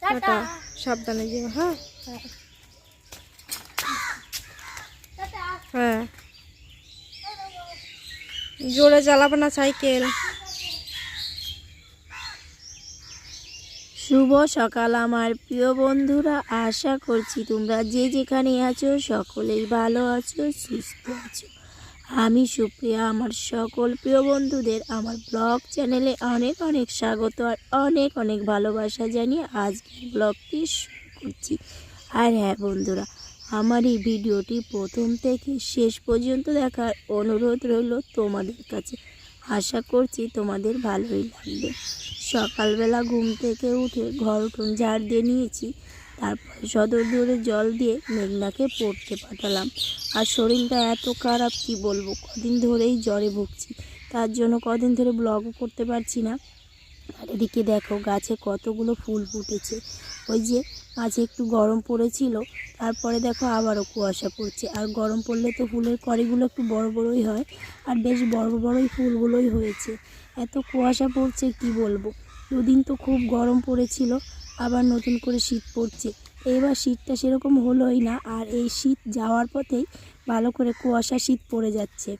Tata, সাবধানে যেও। হ্যাঁ হ্যাঁ, জোরে চালাবে না সাইকেল। শুভ সকাল আমার প্রিয় বন্ধুরা, আশা করছি তোমরা যে যেখানে আছো সকলেই ভালো আছো, সুস্থ আছো। আমি সুপ্রিয়া আমার সকল প্রিয় বন্ধুদের আমার ব্লগ চ্যানেলে অনেক অনেক স্বাগত আর অনেক অনেক ভালোবাসা জানিয়ে আজকের ব্লগটি শুরু করছি। আর হ্যাঁ বন্ধুরা, আমার এই ভিডিওটি প্রথম থেকে শেষ পর্যন্ত দেখার অনুরোধ রইল তোমাদের কাছে। আশা করছি তোমাদের ভালোই লাগবে। সকালবেলা ঘুম থেকে উঠে ঘর উঠোন ঝাড় দিয়ে নিয়েছি, তারপরে সদর দুয়ারে জল দিয়ে মেঘনাকে পড়তে পাঠালাম। আর শরীরটা এত খারাপ কি বলবো, কদিন ধরেই জ্বরে ভুগছি, তার জন্য কদিন ধরে ব্লগও করতে পারছি না। আর এদিকে দেখো গাছে কতগুলো ফুল ফুটেছে। ওই যে মাঝে একটু গরম পড়েছিল, তারপরে দেখো আবারও কুয়াশা পড়ছে। আর গরম পড়লে তো ফুলের কড়িগুলো একটু বড় বড়ই হয়, আর বেশ বড় বড়ই ফুলগুলোই হয়েছে। এত কুয়াশা পড়ছে কি বলবো। দুদিন তো খুব গরম পড়েছিল, আবার নতুন করে শীত পড়ছে। এবার শীতটা সেরকম হলোই না, আর এই শীত যাওয়ার পথেই ভালো করে কুয়াশা শীত পড়ে যাচ্ছে।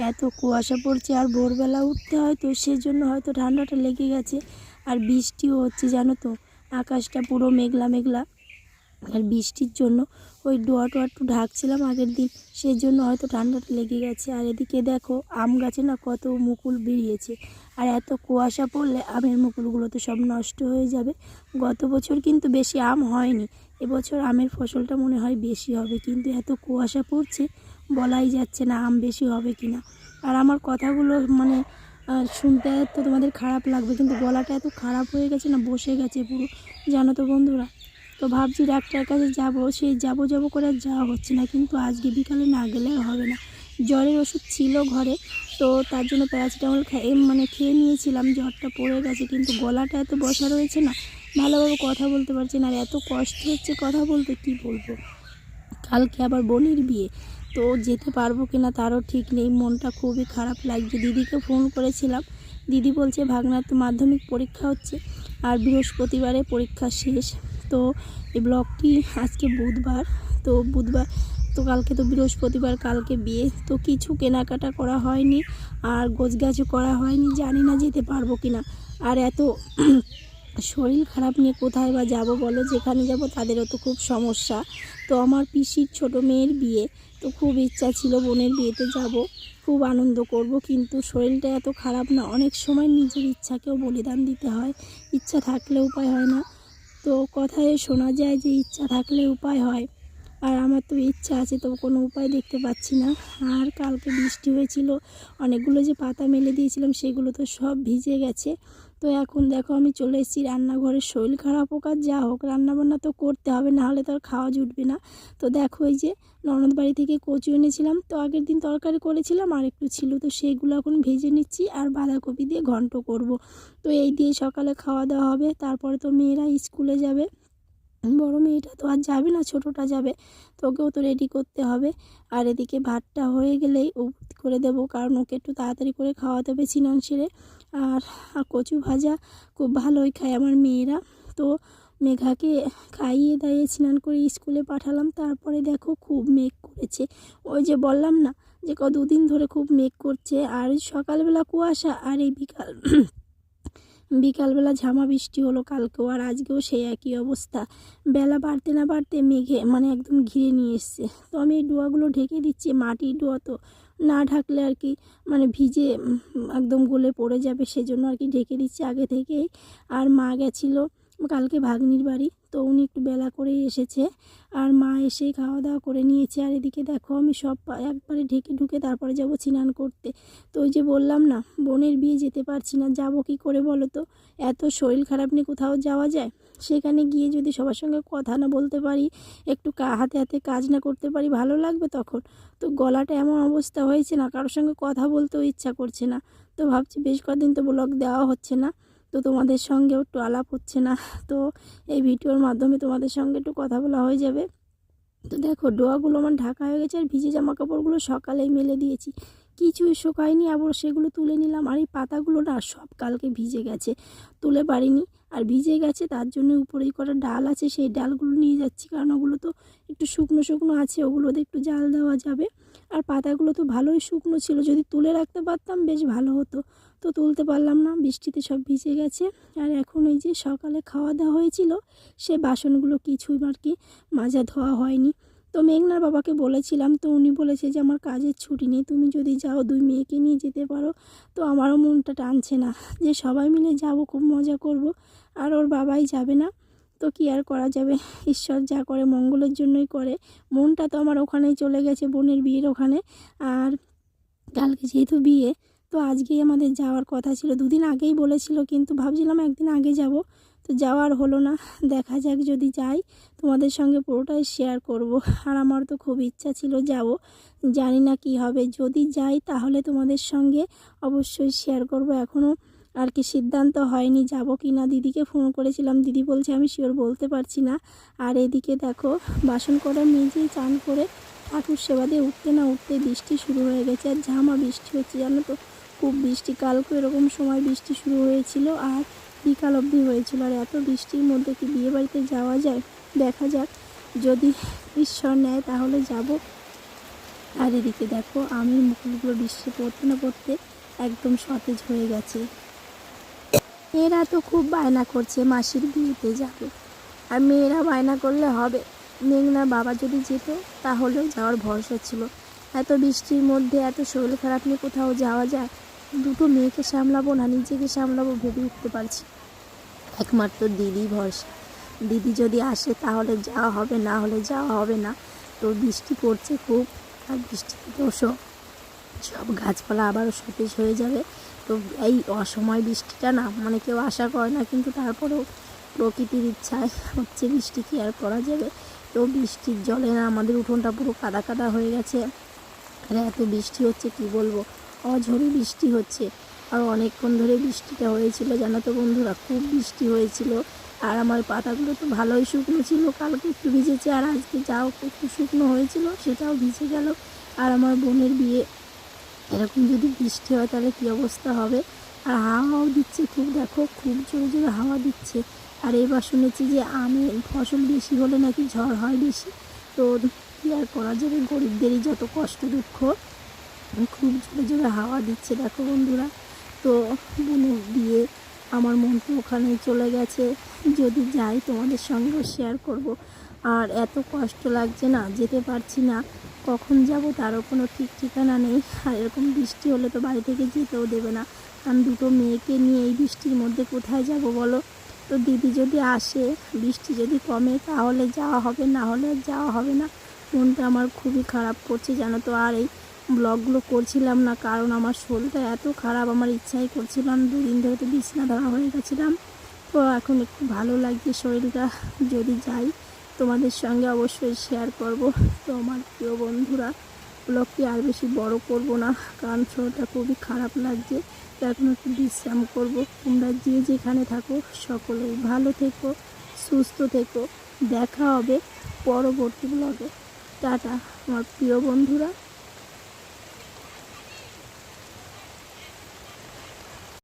এত কুয়াশা পড়ছে আর ভোরবেলা উঠতে হয়, তো সেজন্য হয়তো ঠান্ডাটা লেগে গেছে। আর বৃষ্টিও হচ্ছে জানো তো, আকাশটা পুরো মেঘলা মেঘলা। আর বৃষ্টির জন্য ওই ডোয়া টোয়া একটু ঢাকছিলাম আগের দিন, সেই জন্য হয়তো ঠান্ডাটা লেগে গেছে। আর এদিকে দেখো আম গাছে না কত মুকুল বেরিয়েছে। আর এত কুয়াশা পড়লে আমের মুকুলগুলো তো সব নষ্ট হয়ে যাবে। গত বছর কিন্তু বেশি আম হয়নি, এবছর আমের ফসলটা মনে হয় বেশি হবে, কিন্তু এত কুয়াশা পড়ছে বলাই যাচ্ছে না আম বেশি হবে কি না। আর আমার কথাগুলো মানে শুনতে তো তোমাদের খারাপ লাগবে, কিন্তু গলাটা এত খারাপ হয়ে গেছে না, বসে গেছে পুরো, জানো তো বন্ধুরা। তো ভাবছি ডাক্তারের কাছে যাবো, সেই যাবো করে আর যাওয়া হচ্ছে না, কিন্তু আজকে বিকালে না গেলে আর হবে না। জ্বরের ওষুধ ছিল ঘরে, তো তার জন্য প্যারাসিটামল খেয়ে নিয়েছিলাম, জ্বরটা পড়ে গেছে, কিন্তু গলাটা এত বসা রয়েছে না, ভালোভাবে কথা বলতে পারছি না। আর এত কষ্ট হচ্ছে কথা বলতে, কি বলবো। কালকে আবার বোনের বিয়ে, তো যেতে পারবো কিনা তারও ঠিক নেই, মনটা খুবই খারাপ লাগছে। দিদিকে ফোন করেছিলাম, দিদি বলছে ভাগনার তো মাধ্যমিক পরীক্ষা হচ্ছে আর বৃহস্পতিবারে পরীক্ষা শেষ। তো এই ব্লগটি আজকে বুধবার, তো বুধবার তো কালকে তো বৃহস্পতিবার, কালকে বিয়ে, তো কিছু কেনাকাটা করা হয়নি আর গোছগাছও করা হয়নি, জানি না যেতে পারবো কিনা। আর এত শরীর খারাপ নিয়ে কোথায় বা যাব বলো, যেখানে যাব তাদেরও তো খুব সমস্যা। তো আমার পিসির ছোট মেয়ের বিয়ে, তো খুব ইচ্ছা ছিল বোনের বিয়েতে যাব, খুব আনন্দ করব, কিন্তু শরীরটা এত খারাপ না, অনেক সময় নিজের ইচ্ছাকেও বলিদান দিতে হয়, ইচ্ছা থাকলে উপায় হয় না। তো কথায় শোনা যায় যে ইচ্ছা থাকলে উপায় হয়, আর আমার তো ইচ্ছা আছে, তো কোনো উপায় দেখতে পাচ্ছি না। আর কালকে বৃষ্টি হয়েছিল, অনেকগুলো যে পাতা মেলে দিয়েছিলাম সেগুলো তো সব ভিজে গেছে। তো এখন দেখো আমি চলে এসেছি রান্নাঘরে, শরীর খারাপ হোক আর যা হোক রান্নাবান্না তো করতে হবে, না হলে তো আর খাওয়া জুটবে না। তো দেখো এই যে ননদ বাড়ি থেকে কচু এনেছিলাম, তো আগের দিন তরকারি করেছিলাম আর একটু ছিল, তো সেইগুলো এখন ভেজে নিচ্ছি আর বাঁধাকপি দিয়ে ঘন্ট করব। তো এই দিয়ে সকালে খাওয়া দাওয়া হবে, তারপরে তো মেয়েরা স্কুলে যাবে। বড় মেয়েটা তো আর যাবে না, ছোটোটা যাবে, তো ওকেও তো রেডি করতে হবে। আর এদিকে ভাতটা হয়ে গেলেই ও করে দেবো, কারণ ওকে একটু তাড়াতাড়ি করে খাওয়াতে হবে স্নান সেরে। আর কচু ভাজা খুব ভালোই খায় আমার মেয়েরা। তো মেঘাকে খাইয়ে দাইয়ে স্নান করে স্কুলে পাঠালাম। তারপরে দেখো খুব মেঘ করেছে, ওই যে বললাম না যে দুদিন ধরে খুব মেঘ করছে, আর সকালবেলা কুয়াশা, আর এই বিকালবেলা ঝামা বৃষ্টি হলো কালকেও, আর আজকেও সেই একই অবস্থা। বেলা বাড়তে না বাড়তে মেঘে মানে একদম ঘিরে নিয়ে এসছে। তো আমি এই ডোয়াগুলো ঢেকে দিচ্ছি, মাটির ডোয়া তো না ঢাকলে আর কি মানে ভিজে একদম গলে পড়ে যাবে, সেজন্য আর কি ঢেকে দিচ্ছি আগে থেকেই। আর মা গেছিলো কালকে ভাগ্নির বাড়ি, তো উনি একটু বেলা করেই এসেছে, আর মা এসেই খাওয়া দাওয়া করে নিয়েছে। আর এদিকে দেখো আমি সব একবারে ঢেকে ঢুকে তারপরে যাব স্নান করতে। তো ওই যে বললাম না বোনের বিয়ে যেতে পারছি না, যাব কি করে বলো তো। এত শরীর খারাপ নিয়ে কোথাও যাওয়া যায়? সেখানে গিয়ে যদি সবার সঙ্গে কথা না বলতে পারি, একটু হাতে হাতে কাজ না করতে পারি, ভালো লাগবে তখন? তো গলাটা এমন অবস্থা হয়েছে না, কারোর সঙ্গে কথা বলতেও ইচ্ছা করছে না। তো ভাবছি বেশ কদিন তো ব্লগ দেওয়া হচ্ছে না, তো তোমাদের সঙ্গেও একটু আলাপ হচ্ছে না, তো এই ভিডিওর মাধ্যমে তোমাদের সঙ্গে একটু কথা বলা হয়ে যাবে। তো দেখো ডোয়াগুলো আমার ঢাকা হয়ে গেছে, আর ভিজে জামা কাপড়গুলো সকালেই মেলে দিয়েছি, কিছুই শুকায়নি, আবার সেগুলো তুলে নিলাম। আর এই পাতাগুলো না সব কালকে ভিজে গেছে, তুলে পারিনি। আর ভিজে গেছে, তার জন্য উপরেই কটা ডাল আছে, সেই ডালগুলো নিয়ে যাচ্ছি, কারণ ওগুলো তো একটু শুকনো শুকনো আছে, ওগুলোতে একটু জাল দেওয়া যাবে। আর পাতাগুলো তো ভালোই শুকনো ছিল, যদি তুলে রাখতে পারতাম বেশ ভালো হতো, তো তুলতে পারলাম না, বৃষ্টিতে সব ভিজে গেছে। আর এখন এই যে সকালে খাওয়া দাওয়া হয়েছিল, সে বাসনগুলো কিছুই আর কি মাজা ধোয়া হয়নি। তো মেঘনার বাবাকে বলেছিলাম, তো উনি বলেছে যে আমার কাজের ছুটি নেই, তুমি যদি যাও 2 মেয়েকে নিয়ে যেতে পারো। তো আমারও মনটা টানছে না যে সবাই মিলে যাব, খুব মজা করব, আর ওর বাবাই যাবে না। তো কি আর করা যাবে, ঈশ্বর যা করে মঙ্গলের জন্যই করে। মনটা তো আমার ওখানেই চলে গেছে, বোনের বিয়ের ওখানে। আর কালকে যেহেতু বিয়ে, তো আজকেই আমাদের যাওয়ার কথা ছিল, 2 দিন আগেই বলেছিল, কিন্তু ভাবছিলাম একদিন আগে যাব, তো যাওয়ার হলো না। দেখা যাক, যদি যাই তোমাদের সঙ্গে পুরোটাই শেয়ার করব। আর আমার তো খুব ইচ্ছা ছিল যাব, জানি না কি হবে, যদি যাই তাহলে তোমাদের সঙ্গে অবশ্যই শেয়ার করব। এখনও আর কি সিদ্ধান্ত হয়নি যাব কি না, দিদিকে ফোন করেছিলাম, দিদি বলছে আমি শিওর বলতে পারছি না। আর এদিকে দেখো বাসন করা মেজেই চান করে ঠাকুর সেবা দিয়ে উঠতে না উঠতে বৃষ্টি শুরু হয়ে গেছে, আর ঝামা বৃষ্টি হচ্ছে, জানো তো, খুব বৃষ্টি। কালকে এরকম সময় বৃষ্টি শুরু হয়েছিল আর বিকাল অবধি হয়েছিল। আর এত বৃষ্টির মধ্যে কি বিয়ে বাড়িতে যাওয়া যায়, দেখা যাক, যদি ঈশ্বর নেয় তাহলে যাব। আর এদিকে দেখো আমের মুকুলগুলো বৃষ্টি পড়তে না পড়তে একদম সতেজ হয়ে গেছে। মেয়েরা তো খুব বায়না করছে মাসির বিয়েতে যাবে, আর মেয়েরা বায়না করলে হবে, মেঘনার বাবা যদি যেত তাহলেও যাওয়ার ভরসা ছিল। এত বৃষ্টির মধ্যে এত শরীর খারাপ নিয়ে কোথাও যাওয়া যায়? 2টো মেয়েকে সামলাবো না নিজেকে সামলাবো ভেবে উঠতে পারছি। একমাত্র দিদি ভরসা, দিদি যদি আসে তাহলে যাওয়া হবে, না হলে যাওয়া হবে না। তো বৃষ্টি পড়ছে খুব, আর বৃষ্টিতে তো সব গাছপালা আবারও সতেজ হয়ে যাবে। তো এই অসময় বৃষ্টিটা না মানে কেউ আশা করে না, কিন্তু তারপরেও প্রকৃতির ইচ্ছায় হচ্ছে, বৃষ্টি কি আর করা যাবে। তো বৃষ্টির জলে না আমাদের উঠোনটা পুরো কাদা কাদা হয়ে গেছে। আর এত বৃষ্টি হচ্ছে কি বলবো, অঝরে বৃষ্টি হচ্ছে। আর অনেকক্ষণ ধরে বৃষ্টিটা হয়েছিল, জানো তো বন্ধুরা, খুব বৃষ্টি হয়েছিল। আর আমার পাতাগুলো তো ভালোই শুকনো ছিল, কালকে একটু ভিজেছে, আর আজকে যাও একটু শুকনো হয়েছিল সেটাও ভিজে গেল। আর আমার বোনের বিয়ে, এরকম যদি বৃষ্টি হয় তাহলে কী অবস্থা হবে। আর হাওয়াও দিচ্ছে খুব, দেখো খুব জোরে জোরে হাওয়া দিচ্ছে। আর এবার শুনেছি যে আমের ফসল বেশি হলে নাকি ঝড় হয় বেশি। তো কী আর করা যাবে, গরিবদেরই যত কষ্ট দুঃখ। খুব জোরে জোরে হাওয়া দিচ্ছে দেখো বন্ধুরা। তো বোনের বিয়ে, আমার মন তো ওখানেই চলে গেছে, যদি যাই তোমাদের সঙ্গেও শেয়ার করব। আর এত কষ্ট লাগছে না, যেতে পারছি না, কখন যাব তারও কোনো ঠিক ঠিকানা নেই। আর এরকম বৃষ্টি হলে তো বাড়ি থেকে যেতেও দেবে না, কারণ 2টো মেয়েকে নিয়ে এই বৃষ্টির মধ্যে কোথায় যাব বলো। তো দিদি যদি আসে, বৃষ্টি যদি কমে তাহলে যাওয়া হবে, না হলে যাওয়া হবে না। মনটা আমার খুবই খারাপ করছে জানো তো। আর এই ব্লগগুলো করছিলাম না, কারণ আমার শরীরটা এত খারাপ, আমার ইচ্ছাই করছিলাম, 2 দিন ধরে তো বিছানা ধরা হয়ে গেছিলাম। তো এখন একটু ভালো লাগছে শরীরটা, যদি যাই তোমাদের সঙ্গে অবশ্যই শেয়ার করব। তো আমার প্রিয় বন্ধুরা, ব্লগটি আর বেশি বড় করব না, কারণ শরীরটা খুবই খারাপ লাগছে, তো এখন একটু বিশ্রাম করব। তোমরা যে যেখানে থাকো সকলেই ভালো থেকো, সুস্থ থেকো, দেখা হবে পরবর্তী ব্লগে। টাটা আমার প্রিয় বন্ধুরা।